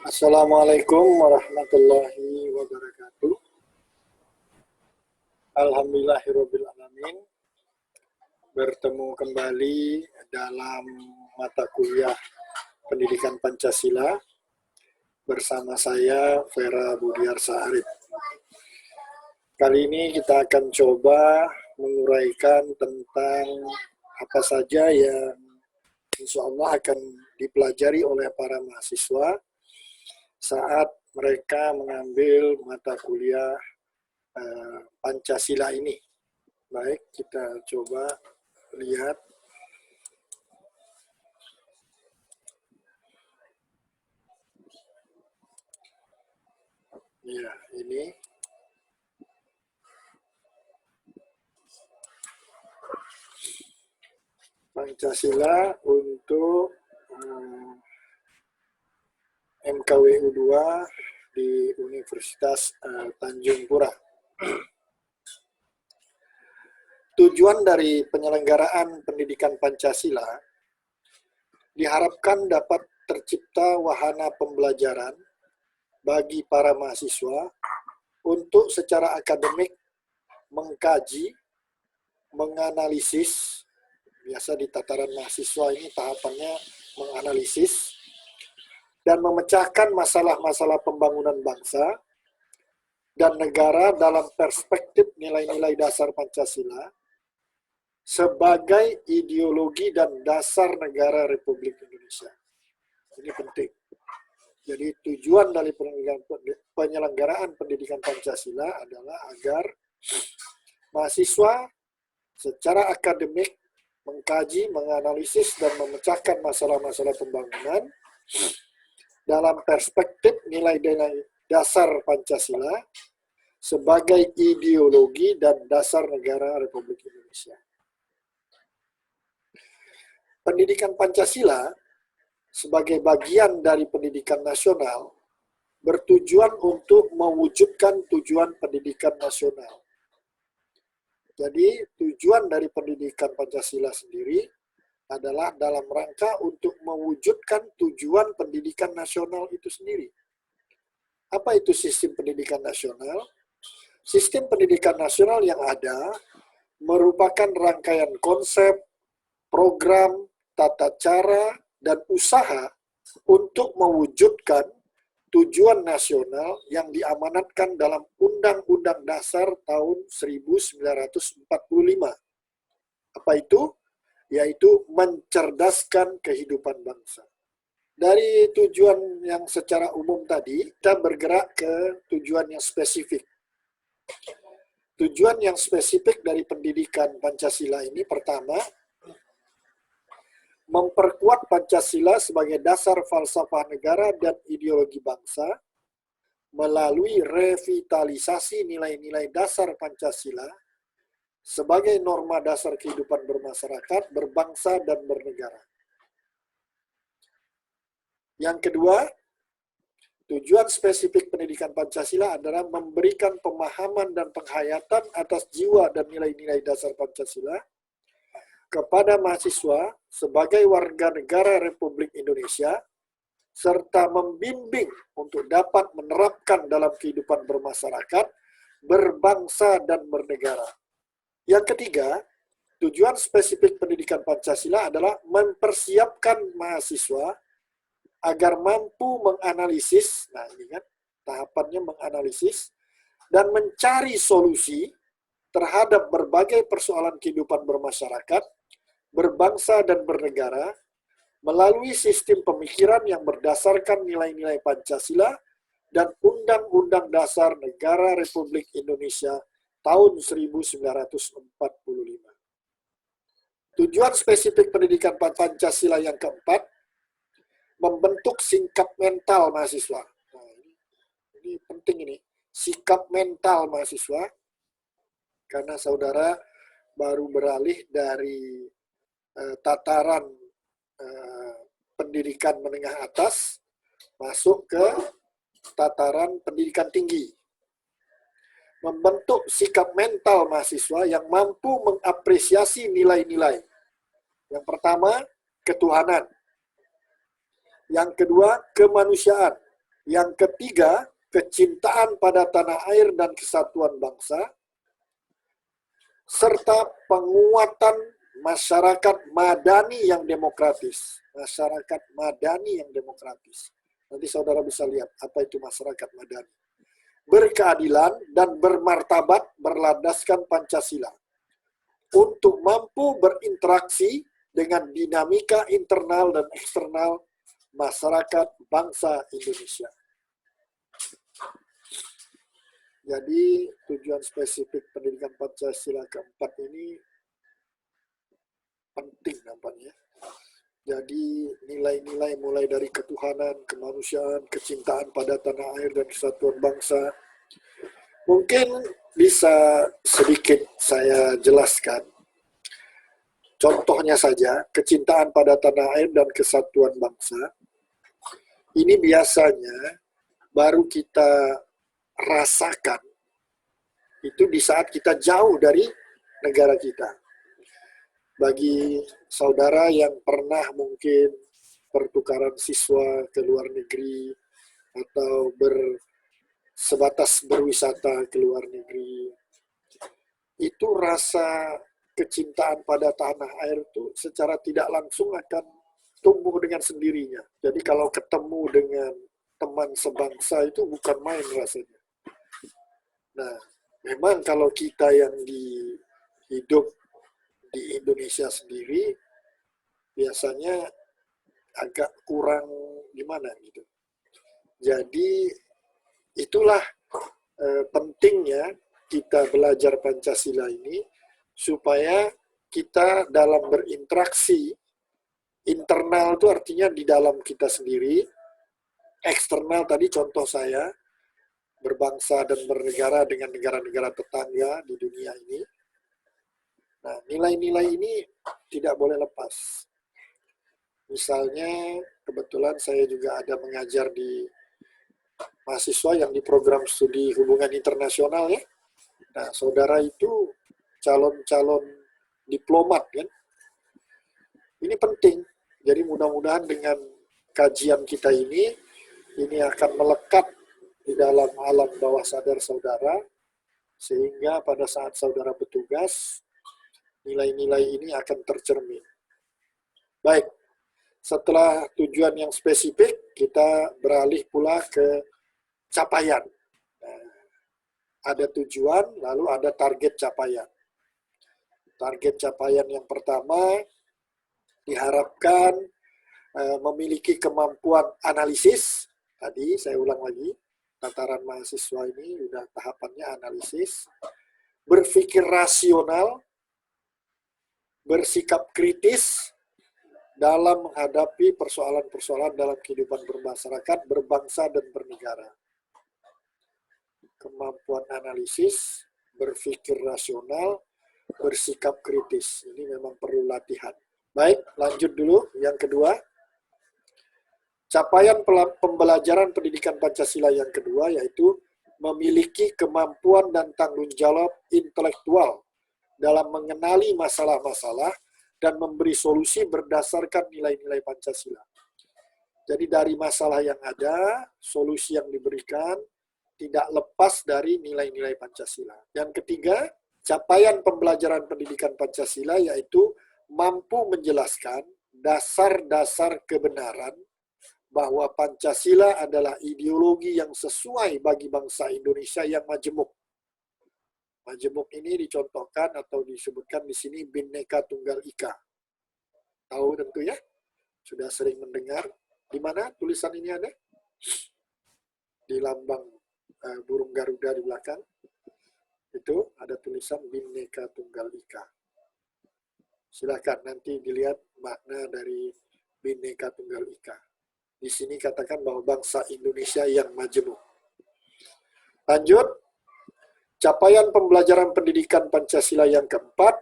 Assalamualaikum warahmatullahi wabarakatuh. Alhamdulillahirrabbilalamin. Bertemu kembali dalam mata kuliah Pendidikan Pancasila bersama saya Vera Budiarsa Arif. Kali ini kita akan coba menguraikan tentang apa saja yang insya Allah akan dipelajari oleh para mahasiswa saat mereka mengambil mata kuliah Pancasila ini. Baik, kita coba lihat. Ya, ini. Pancasila untuk MKWU 2 di Universitas Tanjung Pura. Tujuan dari penyelenggaraan pendidikan Pancasila diharapkan dapat tercipta wahana pembelajaran bagi para mahasiswa untuk secara akademik mengkaji, menganalisis, biasa di tataran mahasiswa ini tahapannya menganalisis, dan memecahkan masalah-masalah pembangunan bangsa dan negara dalam perspektif nilai-nilai dasar Pancasila sebagai ideologi dan dasar negara Republik Indonesia. Ini penting. Jadi tujuan dari penyelenggaraan pendidikan Pancasila adalah agar mahasiswa secara akademik mengkaji, menganalisis, dan memecahkan masalah-masalah pembangunan dalam perspektif nilai-nilai dasar Pancasila sebagai ideologi dan dasar negara Republik Indonesia. Pendidikan Pancasila sebagai bagian dari pendidikan nasional bertujuan untuk mewujudkan tujuan pendidikan nasional. Jadi tujuan dari pendidikan Pancasila sendiri adalah dalam rangka untuk mewujudkan tujuan pendidikan nasional itu sendiri. Apa itu sistem pendidikan nasional? Sistem pendidikan nasional yang ada merupakan rangkaian konsep, program, tata cara, dan usaha untuk mewujudkan tujuan nasional yang diamanatkan dalam Undang-Undang Dasar tahun 1945. Apa itu? Yaitu mencerdaskan kehidupan bangsa. Dari tujuan yang secara umum tadi, kita bergerak ke tujuan yang spesifik. Tujuan yang spesifik dari pendidikan Pancasila ini pertama, memperkuat Pancasila sebagai dasar falsafah negara dan ideologi bangsa melalui revitalisasi nilai-nilai dasar Pancasila sebagai norma dasar kehidupan bermasyarakat, berbangsa, dan bernegara. Yang kedua, tujuan spesifik pendidikan Pancasila adalah memberikan pemahaman dan penghayatan atas jiwa dan nilai-nilai dasar Pancasila kepada mahasiswa sebagai warga negara Republik Indonesia, serta membimbing untuk dapat menerapkan dalam kehidupan bermasyarakat, berbangsa, dan bernegara. Yang ketiga, tujuan spesifik pendidikan Pancasila adalah mempersiapkan mahasiswa agar mampu menganalisis, nah ini kan tahapannya menganalisis, dan mencari solusi terhadap berbagai persoalan kehidupan bermasyarakat, berbangsa, dan bernegara melalui sistem pemikiran yang berdasarkan nilai-nilai Pancasila dan Undang-Undang Dasar Negara Republik Indonesia tahun 1945. Tujuan spesifik pendidikan Pancasila yang keempat, membentuk sikap mental mahasiswa. Nah, ini penting ini, sikap mental mahasiswa, karena saudara baru beralih dari tataran pendidikan menengah atas masuk ke tataran pendidikan tinggi. Membentuk sikap mental mahasiswa yang mampu mengapresiasi nilai-nilai. Yang pertama, ketuhanan. Yang kedua, kemanusiaan. Yang ketiga, kecintaan pada tanah air dan kesatuan bangsa, serta penguatan masyarakat madani yang demokratis. Masyarakat madani yang demokratis. Nanti saudara bisa lihat apa itu masyarakat madani. Berkeadilan dan bermartabat berlandaskan Pancasila. Untuk mampu berinteraksi dengan dinamika internal dan eksternal masyarakat bangsa Indonesia. Jadi tujuan spesifik pendidikan Pancasila keempat ini penting nampaknya. Jadi nilai-nilai mulai dari ketuhanan, kemanusiaan, kecintaan pada tanah air dan kesatuan bangsa. Mungkin bisa sedikit saya jelaskan. Contohnya saja, kecintaan pada tanah air dan kesatuan bangsa. Ini biasanya baru kita rasakan itu di saat kita jauh dari negara kita. Bagi saudara yang pernah mungkin pertukaran siswa ke luar negeri atau sebatas berwisata ke luar negeri, itu rasa kecintaan pada tanah air itu secara tidak langsung akan tumbuh dengan sendirinya. Jadi kalau ketemu dengan teman sebangsa itu bukan main rasanya. Nah, memang kalau kita yang hidup di Indonesia sendiri, biasanya agak kurang gimana gitu. Jadi itulah pentingnya kita belajar Pancasila ini supaya kita dalam berinteraksi internal itu artinya di dalam kita sendiri, eksternal tadi contoh saya berbangsa dan bernegara dengan negara-negara tetangga di dunia ini. Nah, nilai-nilai ini tidak boleh lepas. Misalnya, kebetulan saya juga ada mengajar di mahasiswa yang di program studi hubungan internasional ya. Nah, saudara itu calon-calon diplomat kan. Ini penting. Jadi mudah-mudahan dengan kajian kita ini akan melekat di dalam alam bawah sadar saudara, sehingga pada saat saudara bertugas, nilai-nilai ini akan tercermin. Baik, setelah tujuan yang spesifik, kita beralih pula ke capaian. Nah, ada tujuan, lalu ada target capaian. Target capaian yang pertama diharapkan memiliki kemampuan analisis. Tadi saya ulang lagi, tataran mahasiswa ini sudah tahapannya analisis. Berpikir rasional, bersikap kritis dalam menghadapi persoalan-persoalan dalam kehidupan bermasyarakat, berbangsa, dan bernegara. Kemampuan analisis, berpikir rasional, bersikap kritis. Ini memang perlu latihan. Baik, lanjut dulu. Yang kedua, capaian pembelajaran pendidikan Pancasila yang kedua yaitu memiliki kemampuan dan tanggung jawab intelektual dalam mengenali masalah-masalah dan memberi solusi berdasarkan nilai-nilai Pancasila. Jadi dari masalah yang ada, solusi yang diberikan tidak lepas dari nilai-nilai Pancasila. Yang ketiga, capaian pembelajaran pendidikan Pancasila yaitu mampu menjelaskan dasar-dasar kebenaran bahwa Pancasila adalah ideologi yang sesuai bagi bangsa Indonesia yang majemuk. Majemuk ini dicontohkan atau disebutkan di sini Bhinneka Tunggal Ika. Tahu tentu ya? Sudah sering mendengar. Di mana tulisan ini ada? Di lambang burung Garuda di belakang. Itu ada tulisan Bhinneka Tunggal Ika. Silakan nanti dilihat makna dari Bhinneka Tunggal Ika. Di sini katakan bahwa bangsa Indonesia yang majemuk. Lanjut, capaian pembelajaran pendidikan Pancasila yang keempat,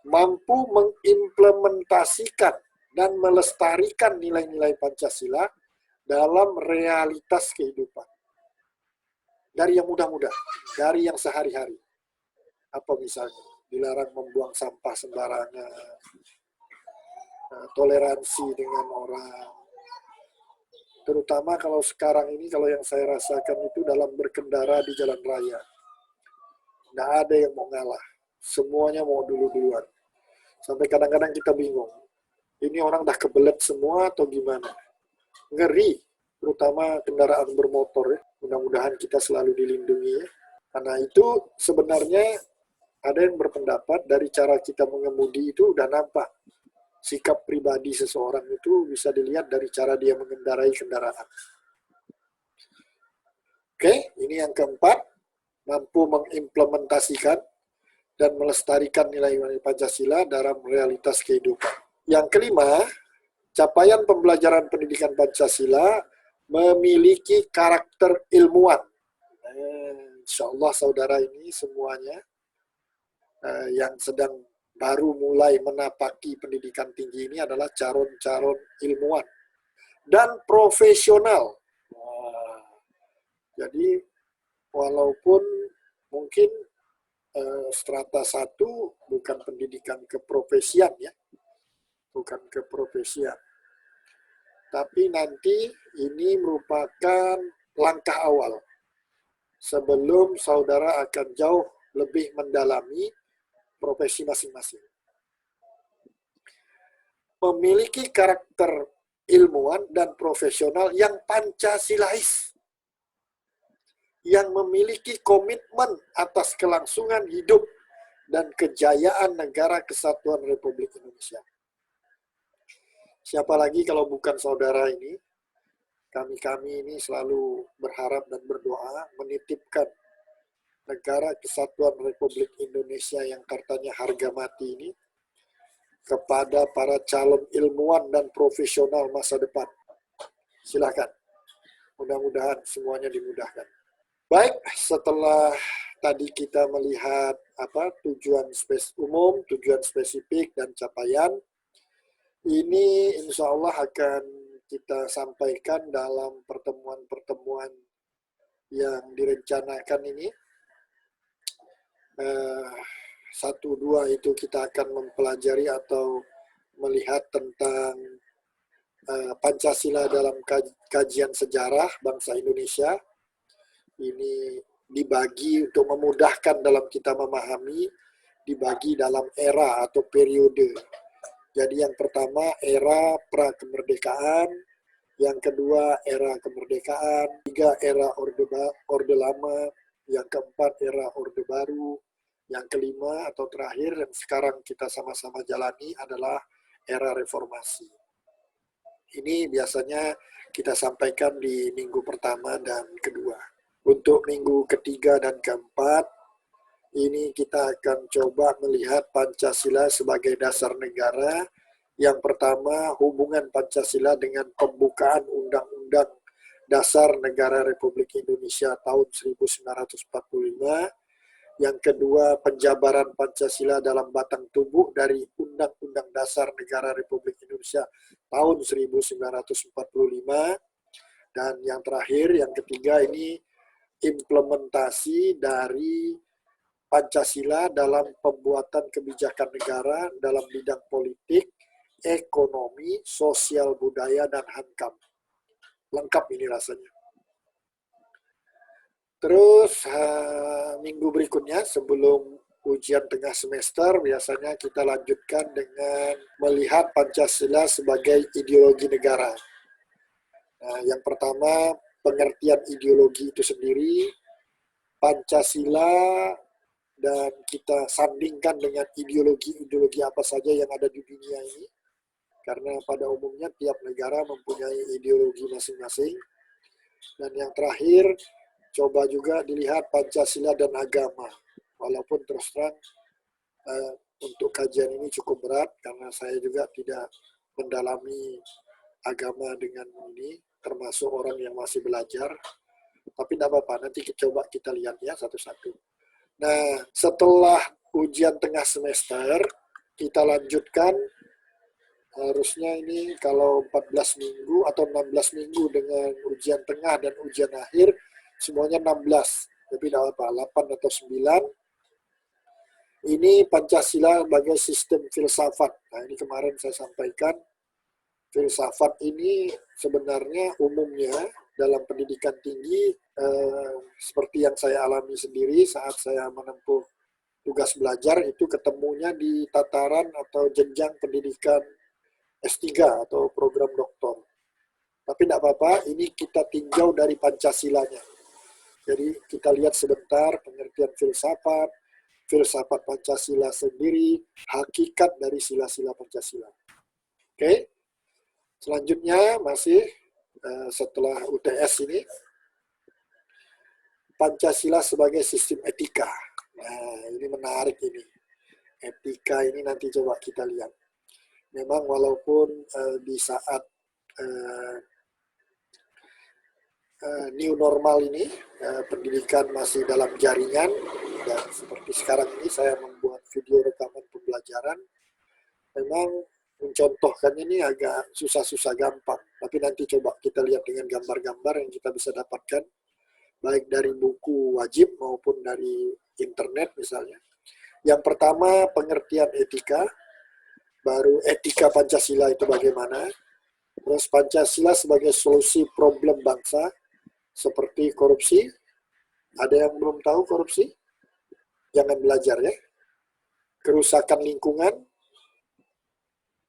mampu mengimplementasikan dan melestarikan nilai-nilai Pancasila dalam realitas kehidupan. Dari yang mudah-mudah, dari yang sehari-hari. Apa misalnya? Dilarang membuang sampah sembarangan, toleransi dengan orang, Terutama kalau sekarang ini, kalau yang saya rasakan itu dalam berkendara di jalan raya. Nggak ada yang mau ngalah. Semuanya mau dulu-duluan. Sampai kadang-kadang kita bingung. Ini orang dah kebelet semua atau gimana? Ngeri, terutama kendaraan bermotor ya. Mudah-mudahan kita selalu dilindungi ya. Karena itu sebenarnya ada yang berpendapat dari cara kita mengemudi itu udah nampak. Sikap pribadi seseorang itu bisa dilihat dari cara dia mengendarai kendaraan. Oke, ini yang keempat, mampu mengimplementasikan dan melestarikan nilai-nilai Pancasila dalam realitas kehidupan. Yang kelima, capaian pembelajaran pendidikan Pancasila memiliki karakter ilmuwan. Insya Allah saudara ini semuanya yang sedang baru mulai menapaki pendidikan tinggi ini adalah calon-calon ilmuwan dan profesional. Jadi walaupun mungkin strata 1 bukan pendidikan keprofesian ya, bukan keprofesian. Tapi nanti ini merupakan langkah awal sebelum saudara akan jauh lebih mendalami profesi masing-masing. Memiliki karakter ilmuwan dan profesional yang Pancasilais, yang memiliki komitmen atas kelangsungan hidup dan kejayaan Negara Kesatuan Republik Indonesia. Siapa lagi kalau bukan saudara ini? Kami ini selalu berharap dan berdoa menitipkan Negara Kesatuan Republik Indonesia yang katanya harga mati ini kepada para calon ilmuwan dan profesional masa depan. Silakan. Mudah-mudahan semuanya dimudahkan. Baik, setelah tadi kita melihat tujuan umum, tujuan spesifik, dan capaian, ini insya Allah akan kita sampaikan dalam pertemuan-pertemuan yang direncanakan ini. 1-2 itu kita akan mempelajari atau melihat tentang Pancasila dalam kajian sejarah bangsa Indonesia. Ini dibagi untuk memudahkan dalam kita memahami, dibagi dalam era atau periode. Jadi yang pertama era pra-kemerdekaan, yang kedua era kemerdekaan, 3 era orde lama, yang keempat era orde baru, yang kelima atau terakhir yang sekarang kita sama-sama jalani adalah era reformasi. Ini biasanya kita sampaikan di minggu pertama dan kedua. Untuk minggu ketiga dan keempat, ini kita akan coba melihat Pancasila sebagai dasar negara. Yang pertama, hubungan Pancasila dengan pembukaan Undang-Undang Dasar Negara Republik Indonesia tahun 1945. Yang kedua, penjabaran Pancasila dalam batang tubuh dari Undang-Undang Dasar Negara Republik Indonesia tahun 1945. Dan yang terakhir, yang ketiga ini implementasi dari Pancasila dalam pembuatan kebijakan negara dalam bidang politik, ekonomi, sosial budaya, dan HANKAM. Lengkap ini rasanya. Terus minggu berikutnya sebelum ujian tengah semester biasanya kita lanjutkan dengan melihat Pancasila sebagai ideologi negara. Nah, yang pertama pengertian ideologi itu sendiri, Pancasila, dan kita sandingkan dengan ideologi-ideologi apa saja yang ada di dunia ini. Karena pada umumnya tiap negara mempunyai ideologi masing-masing. Dan yang terakhir, coba juga dilihat Pancasila dan agama. Walaupun terus terang untuk kajian ini cukup berat karena saya juga tidak mendalami agama dengan ini, termasuk orang yang masih belajar. Tapi tidak apa-apa, nanti coba kita lihat ya satu-satu. Nah, setelah ujian tengah semester, kita lanjutkan. Harusnya ini kalau 14 minggu atau 16 minggu dengan ujian tengah dan ujian akhir, semuanya 16. Tapi tidak apa, 8 atau 9. Ini Pancasila sebagai sistem filsafat. Nah, ini kemarin saya sampaikan filsafat ini sebenarnya umumnya dalam pendidikan tinggi seperti yang saya alami sendiri saat saya menempuh tugas belajar itu ketemunya di tataran atau jenjang pendidikan S3 atau program doktor. Tapi tidak apa-apa, ini kita tinjau dari Pancasilanya. Jadi kita lihat sebentar pengertian filsafat, filsafat Pancasila sendiri, hakikat dari sila-sila Pancasila. Oke, selanjutnya masih setelah UTS ini, Pancasila sebagai sistem etika. Nah, ini menarik ini. Etika ini nanti coba kita lihat. Memang walaupun di saat new normal ini, pendidikan masih dalam jaringan, dan seperti sekarang ini saya membuat video rekaman pembelajaran, memang mencontohkan ini agak susah-susah gampang, tapi nanti coba kita lihat dengan gambar-gambar yang kita bisa dapatkan, baik dari buku wajib maupun dari internet misalnya. Yang pertama, pengertian etika, baru etika Pancasila itu bagaimana, terus Pancasila sebagai solusi problem bangsa, seperti korupsi. Ada yang belum tahu korupsi? Jangan belajar ya. Kerusakan lingkungan,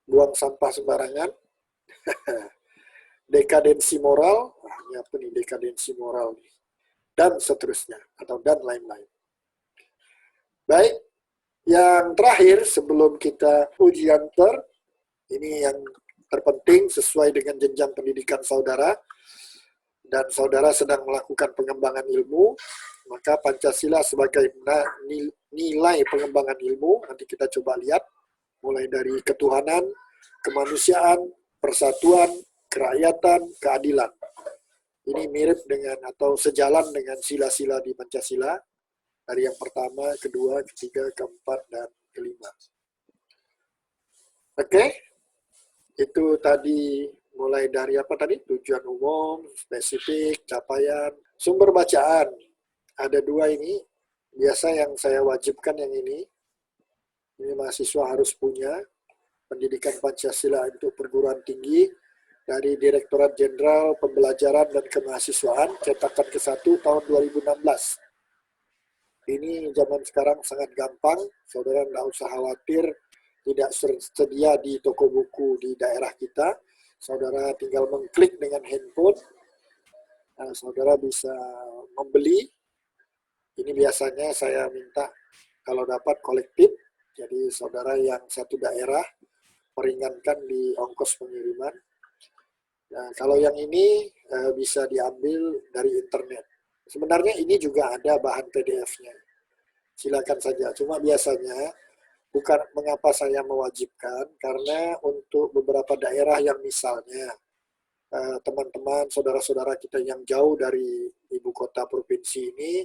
buang sampah sembarangan, dekadensi moral, ini apa nih dekadensi moral nih, dan seterusnya, atau dan lain-lain. Baik, yang terakhir sebelum kita ujian ini yang terpenting sesuai dengan jenjang pendidikan saudara, dan saudara sedang melakukan pengembangan ilmu, maka Pancasila sebagai nilai pengembangan ilmu, nanti kita coba lihat, mulai dari ketuhanan, kemanusiaan, persatuan, kerakyatan, keadilan. Ini mirip dengan atau sejalan dengan sila-sila di Pancasila, dari yang pertama, kedua, ketiga, keempat, dan kelima. Oke, itu tadi mulai dari apa tadi? Tujuan umum, spesifik, capaian, sumber bacaan. Ada dua ini, biasa yang saya wajibkan yang ini mahasiswa harus punya, pendidikan Pancasila untuk perguruan tinggi, dari Direktorat Jenderal Pembelajaran dan Kemahasiswaan, cetakan ke-1 tahun 2016. Ini zaman sekarang sangat gampang, saudara tidak usah khawatir, tidak tersedia di toko buku di daerah kita, saudara tinggal mengklik dengan handphone, saudara bisa membeli. Ini biasanya saya minta kalau dapat kolektif, jadi saudara yang satu daerah meringankan di ongkos pengiriman. Nah, kalau yang ini bisa diambil dari internet. Sebenarnya ini juga ada bahan PDF-nya. Silakan saja. Cuma biasanya bukan mengapa saya mewajibkan, karena untuk beberapa daerah yang misalnya teman-teman, saudara-saudara kita yang jauh dari ibu kota provinsi ini,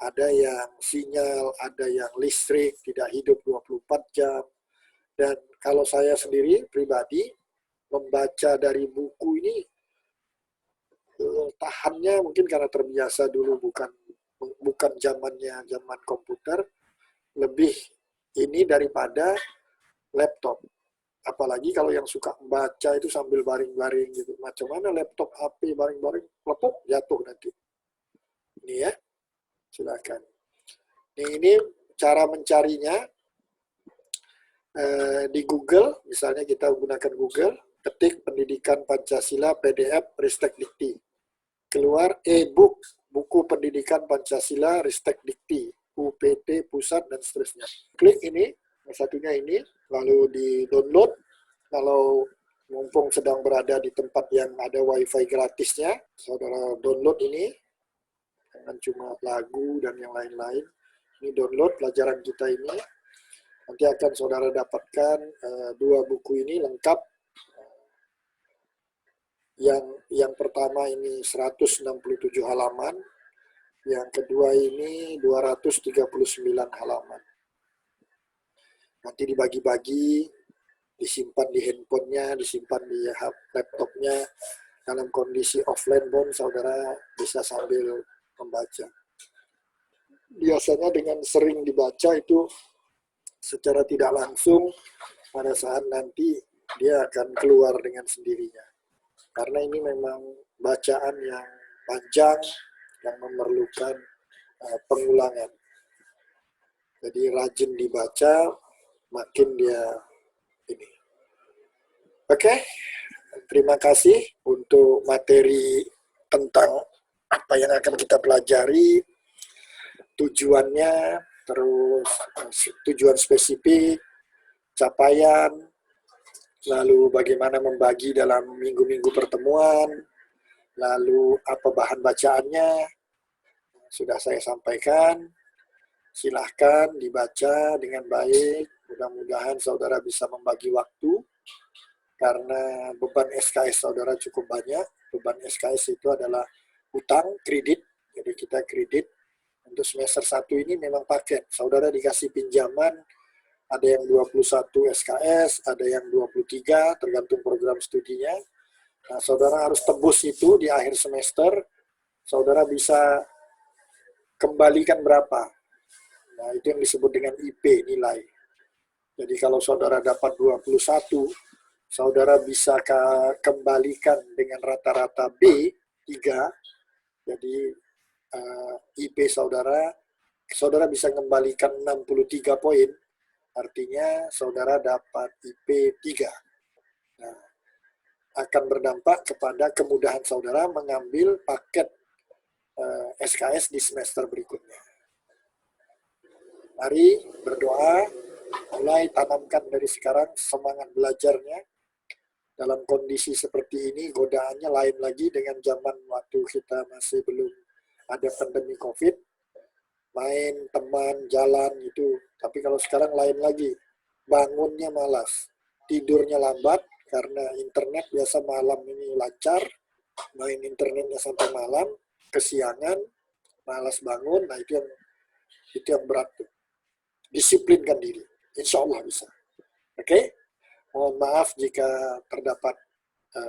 ada yang sinyal, ada yang listrik, tidak hidup 24 jam. Dan kalau saya sendiri pribadi membaca dari buku ini, tahannya mungkin karena terbiasa dulu bukan zaman komputer, lebih ini daripada laptop. Apalagi kalau yang suka membaca itu sambil baring-baring gitu. Macam mana laptop, HP baring-baring, lepuk, jatuh nanti. Ini ya, silakan. Ini cara mencarinya di Google, misalnya kita gunakan Google, ketik pendidikan Pancasila PDF Ristek Dikti. Keluar e-book, buku pendidikan Pancasila Ristek Dikti, UPT Pusat, dan seterusnya. Klik ini, satunya ini, lalu di-download. Kalau mumpung sedang berada di tempat yang ada wifi gratisnya, saudara download ini, jangan cuma lagu dan yang lain-lain. Ini download pelajaran kita ini. Nanti akan saudara dapatkan dua buku ini lengkap. Yang pertama ini 167 halaman, yang kedua ini 239 halaman. Nanti dibagi-bagi, disimpan di handphonenya, disimpan di laptopnya, dalam kondisi offline pun saudara bisa sambil membaca. Biasanya dengan sering dibaca itu secara tidak langsung pada saat nanti dia akan keluar dengan sendirinya. Karena ini memang bacaan yang panjang, yang memerlukan pengulangan. Jadi rajin dibaca, makin dia ini. Oke, terima kasih untuk materi tentang apa yang akan kita pelajari, tujuannya, terus tujuan spesifik, capaian, lalu bagaimana membagi dalam minggu-minggu pertemuan, lalu apa bahan bacaannya, sudah saya sampaikan. Silahkan dibaca dengan baik, mudah-mudahan saudara bisa membagi waktu, karena beban SKS saudara cukup banyak. Beban SKS itu adalah utang, kredit, jadi kita kredit. Untuk semester 1 ini memang paket, saudara dikasih pinjaman, ada yang 21 SKS, ada yang 23, tergantung program studinya. Nah, saudara harus tebus itu di akhir semester, saudara bisa kembalikan berapa. Nah, itu yang disebut dengan IP, nilai. Jadi kalau saudara dapat 21, saudara bisa kembalikan dengan rata-rata B3, jadi IP saudara bisa kembalikan 63 poin, artinya saudara dapat IP 3. Nah, akan berdampak kepada kemudahan saudara mengambil paket SKS di semester berikutnya. Mari berdoa, mulai tanamkan dari sekarang semangat belajarnya. Dalam kondisi seperti ini, godaannya lain lagi dengan zaman waktu kita masih belum ada pandemi COVID. Main, teman, jalan itu. Tapi kalau sekarang lain lagi. Bangunnya malas, tidurnya lambat, karena internet biasa malam ini lancar. Main internetnya sampai malam, kesiangan, malas bangun. Nah, itu yang berat. Disiplinkan diri, insya Allah bisa. Oke? Mohon maaf jika terdapat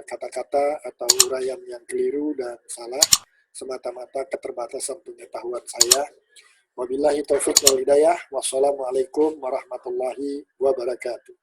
kata-kata atau uraian yang keliru dan salah, semata-mata keterbatasan pengetahuan saya. Wabillahi taufiq wal hidayah. Wassalamualaikum warahmatullahi wabarakatuh.